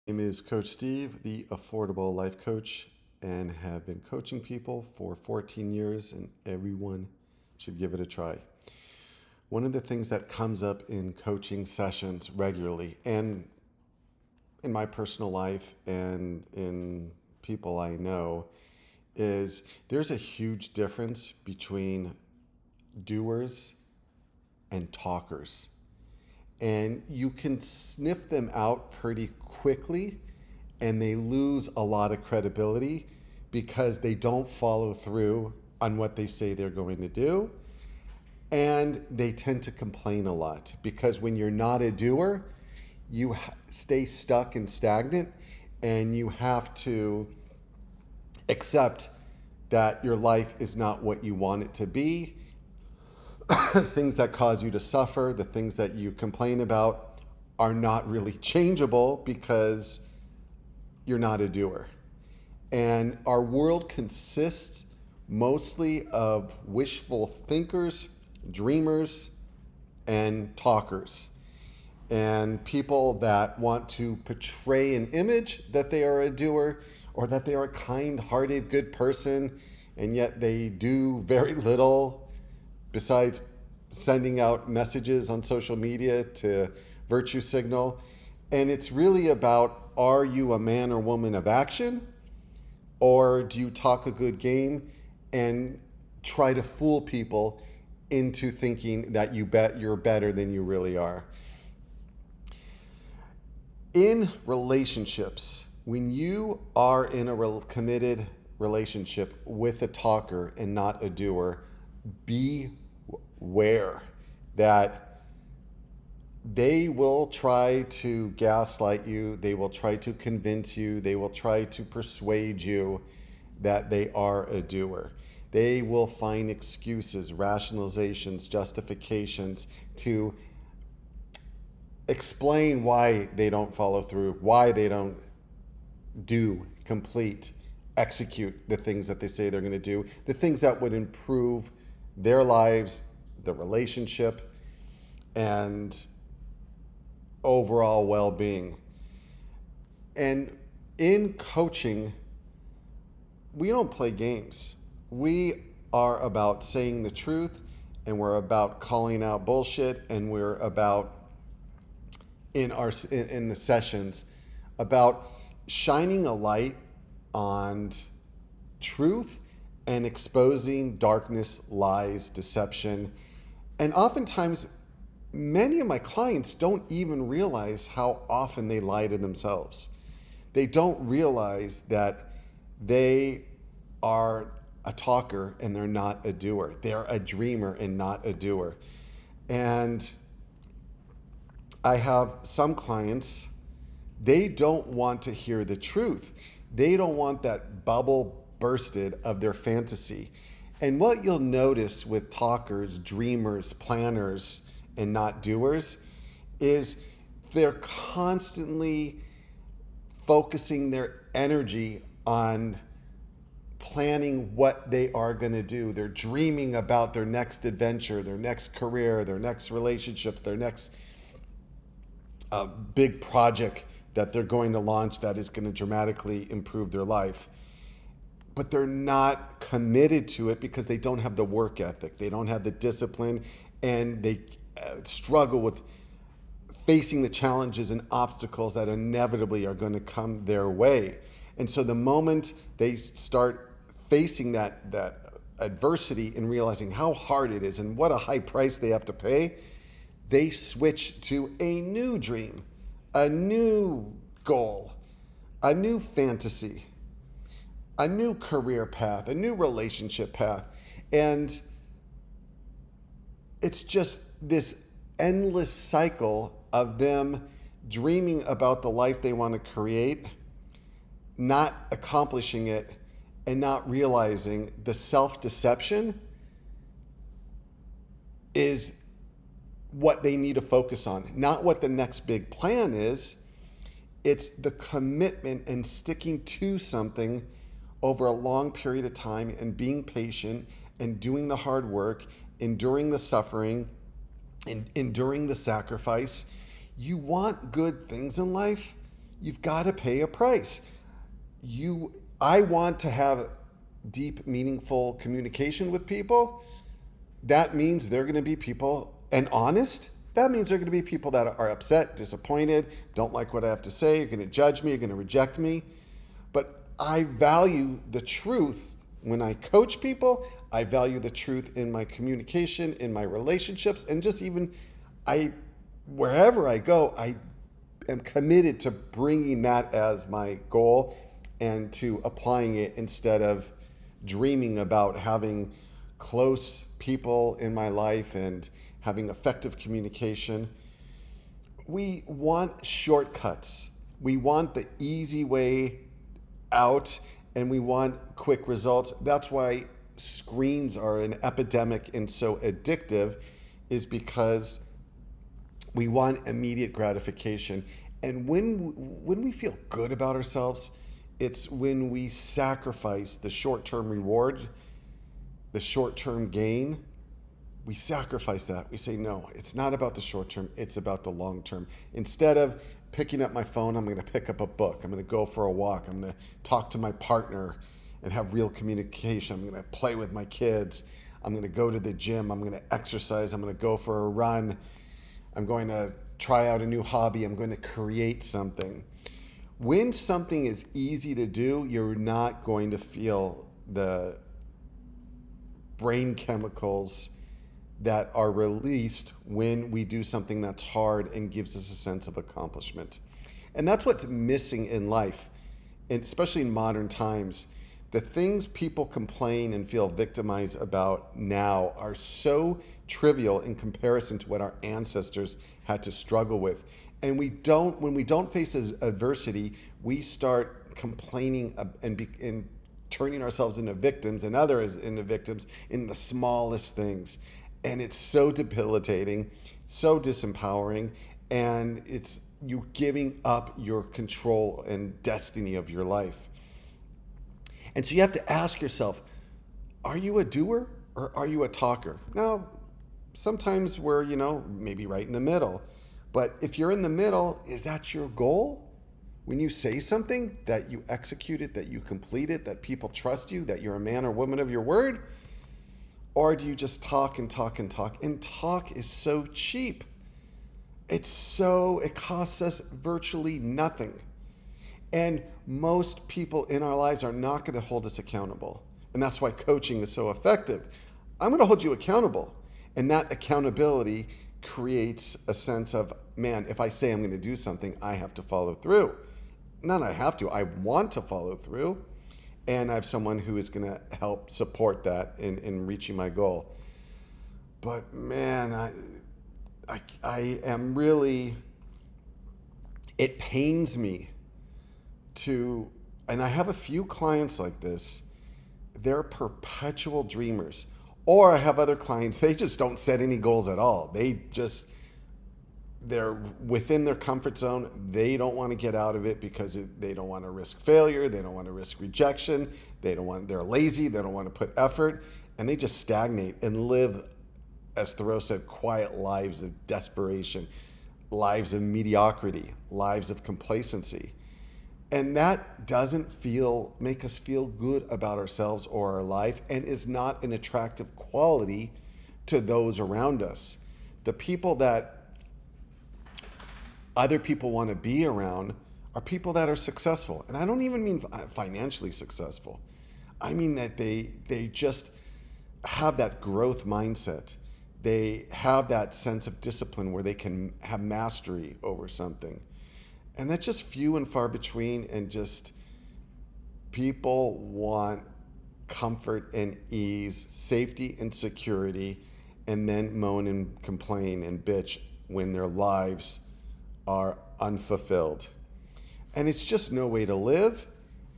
My name is Coach Steve, the Affordable Life Coach, and have been coaching people for 14 years, and everyone should give it a try. One of the things that comes up in coaching sessions regularly, and in my personal life and in people I know, is there's a huge difference between doers and talkers. And you can sniff them out pretty quickly, and they lose a lot of credibility because they don't follow through on what they say they're going to do, and they tend to complain a lot because when you're not a doer, you stay stuck and stagnant, and you have to accept that your life is not what you want it to be. Things that cause you to suffer, the things that you complain about, are not really changeable because you're not a doer. And our world consists mostly of wishful thinkers, dreamers, and talkers. And people that want to portray an image that they are a doer or that they are a kind hearted, good person, and yet they do very little besides sending out messages on social media to virtue signal. And it's really about, are you a man or woman of action, or do you talk a good game and try to fool people into thinking that you're better than you really are? In relationships, when you are in a committed relationship with a talker and not a doer, beware that they will try to gaslight you, they will try to convince you, they will try to persuade you that they are a doer. They will find excuses, rationalizations, justifications to explain why they don't follow through, why they don't do, complete, execute the things that they say they're going to do, the things that would improve their lives, the relationship, and overall well being. And in coaching, we don't play games. We are about saying the truth, and we're about calling out bullshit, and we're about in the sessions about shining a light on truth and exposing darkness, lies, deception. And oftentimes, many of my clients don't even realize how often they lie to themselves. They don't realize that they are a talker and they're not a doer. They're a dreamer and not a doer. And I have some clients, they don't want to hear the truth. They don't want that bubble bursted of their fantasy. And what you'll notice with talkers, dreamers, planners, and not doers is they're constantly focusing their energy on planning what they are going to do. They're dreaming about their next adventure, their next career, their next relationships, their next big project that they're going to launch that is going to dramatically improve their life. But they're not committed to it because they don't have the work ethic. They don't have the discipline, and they struggle with facing the challenges and obstacles that inevitably are going to come their way. And so the moment they start facing that adversity and realizing how hard it is and what a high price they have to pay, they switch to a new dream, a new goal, a new fantasy, a new career path, a new relationship path. And it's just this endless cycle of them dreaming about the life they want to create, not accomplishing it, and not realizing the self-deception is what they need to focus on, not what the next big plan is. It's the commitment and sticking to something over a long period of time and being patient and doing the hard work, enduring the suffering, and enduring the sacrifice. You want good things in life, you've got to pay a price. I want to have deep, meaningful communication with people. That means they're going to be people, and honest. That means they're going to be people that are upset, disappointed, don't like what I have to say, are going to judge me, are going to reject me. But I value the truth when I coach people. I value the truth in my communication, in my relationships, and just even wherever I go, I am committed to bringing that as my goal and to applying it instead of dreaming about having close people in my life and having effective communication. We want shortcuts. We want the easy way out, and we want quick results. That's why screens are an epidemic and so addictive, is because we want immediate gratification. And when we feel good about ourselves, it's when we sacrifice the short-term reward, the short-term gain. We sacrifice that. We say, no, it's not about the short term, it's about the long term. Instead of picking up my phone, I'm going to pick up a book. I'm going to go for a walk. I'm going to talk to my partner and have real communication. I'm going to play with my kids. I'm going to go to the gym. I'm going to exercise. I'm going to go for a run. I'm going to try out a new hobby. I'm going to create something. When something is easy to do, you're not going to feel the brain chemicals that are released when we do something that's hard and gives us a sense of accomplishment. And that's what's missing in life, and especially in modern times. The things people complain and feel victimized about now are so trivial in comparison to what our ancestors had to struggle with. And when we don't face adversity, we start complaining and turning ourselves into victims and others into victims in the smallest things. And it's so debilitating, so disempowering, and it's you giving up your control and destiny of your life. And so you have to ask yourself, are you a doer or are you a talker? Now, sometimes we're, maybe right in the middle. But if you're in the middle, is that your goal? When you say something, that you execute it, that you complete it, that people trust you, that you're a man or woman of your word? Or do you just talk and talk and talk? And talk is so cheap. It costs us virtually nothing. And most people in our lives are not going to hold us accountable. And that's why coaching is so effective. I'm going to hold you accountable. And that accountability creates a sense of, man, if I say I'm going to do something, I have to follow through. Not I have to, I want to follow through. And I have someone who is going to help support that in reaching my goal. But man, I am really, it pains me and I have a few clients like this, they're perpetual dreamers. Or I have other clients, they just don't set any goals at all. They're within their comfort zone. They don't want to get out of it because they don't want to risk failure. They don't want to risk rejection. They're lazy. They don't want to put effort. And they just stagnate and live, as Thoreau said, quiet lives of desperation, lives of mediocrity, lives of complacency. And that doesn't make us feel good about ourselves or our life, and is not an attractive quality to those around us. The people that other people want to be around are people that are successful. And I don't even mean financially successful. I mean that they just have that growth mindset. They have that sense of discipline where they can have mastery over something. And that's just few and far between, and just people want comfort and ease, safety and security, and then moan and complain and bitch when their lives are unfulfilled. And it's just no way to live.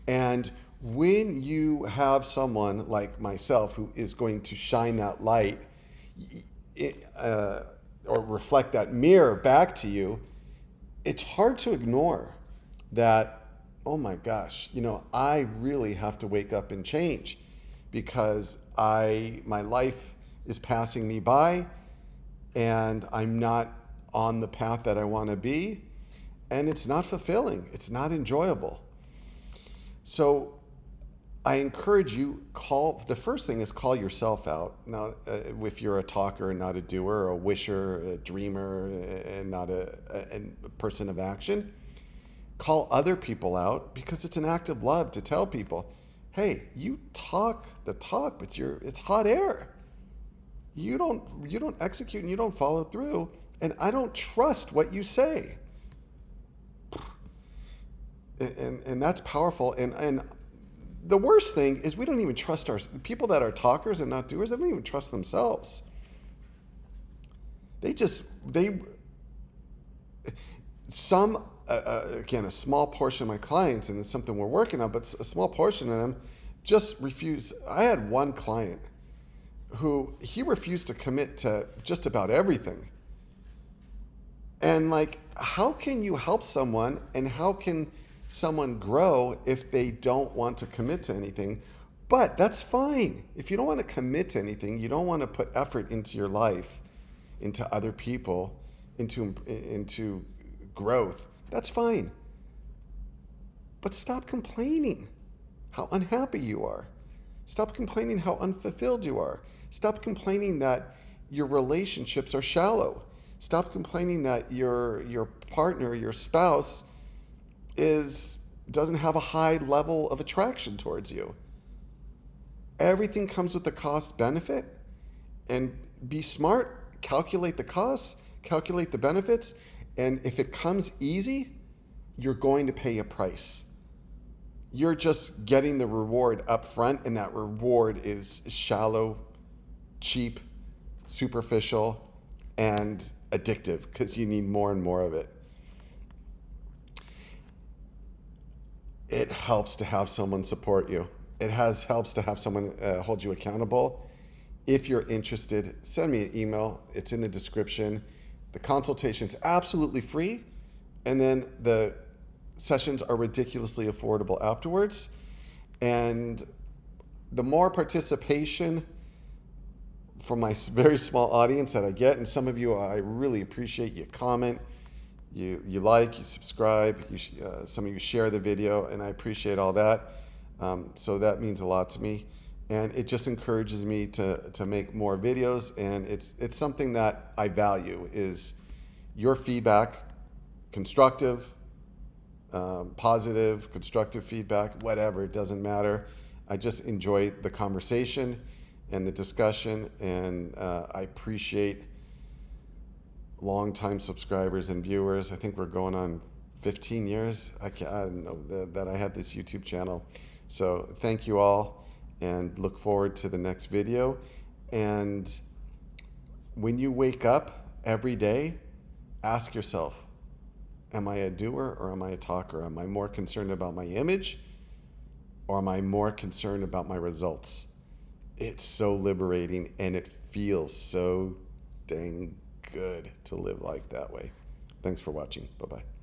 And when you have someone like myself who is going to shine that light or reflect that mirror back to you, it's hard to ignore that, oh my gosh, I really have to wake up and change, because my life is passing me by and I'm not on the path that I want to be. and it's not fulfilling. It's not enjoyable. So I encourage you, the first thing is call yourself out. Now, if you're a talker and not a doer, a wisher, a dreamer, and not a person of action, call other people out, because it's an act of love to tell people, hey, you talk the talk, but it's hot air. You don't execute and you don't follow through, and I don't trust what you say. And that's powerful. And the worst thing is we don't even trust people that are talkers and not doers. They don't even trust themselves. Again, a small portion of my clients, and it's something we're working on, but a small portion of them just refuse. I had one client who he refused to commit to just about everything. And like, how can you help someone, and how can someone grow if they don't want to commit to anything? But that's fine. If you don't want to commit to anything, you don't want to put effort into your life, into other people, into growth, that's fine. But stop complaining how unhappy you are. Stop complaining how unfulfilled you are. Stop complaining that your relationships are shallow. Stop complaining that your partner, your spouse, doesn't have a high level of attraction towards you. Everything comes with the cost benefit, and be smart, calculate the costs, calculate the benefits, and if it comes easy, you're going to pay a price. You're just getting the reward up front, and that reward is shallow, cheap, superficial, and addictive, because you need more and more of it. It helps to have someone support you. It helps to have someone hold you accountable. If you're interested, send me an email. It's in the description. The consultation is absolutely free, and then the sessions are ridiculously affordable afterwards. And the more participation from my very small audience that I get, and some of you, I really appreciate, you comment, you like, you subscribe, some of you share the video, and I appreciate all that. So that means a lot to me, and it just encourages me to make more videos. And it's something that I value, is your feedback, constructive, positive, constructive feedback, whatever, it doesn't matter. I just enjoy the conversation and the discussion, and I appreciate longtime subscribers and viewers. I think we're going on 15 years. I don't know that I had this YouTube channel. So thank you all, and look forward to the next video. And when you wake up every day, ask yourself, am I a doer or am I a talker? Am I more concerned about my image, or am I more concerned about my results? It's so liberating, and it feels so dang good to live like that way. Thanks for watching. Bye-bye.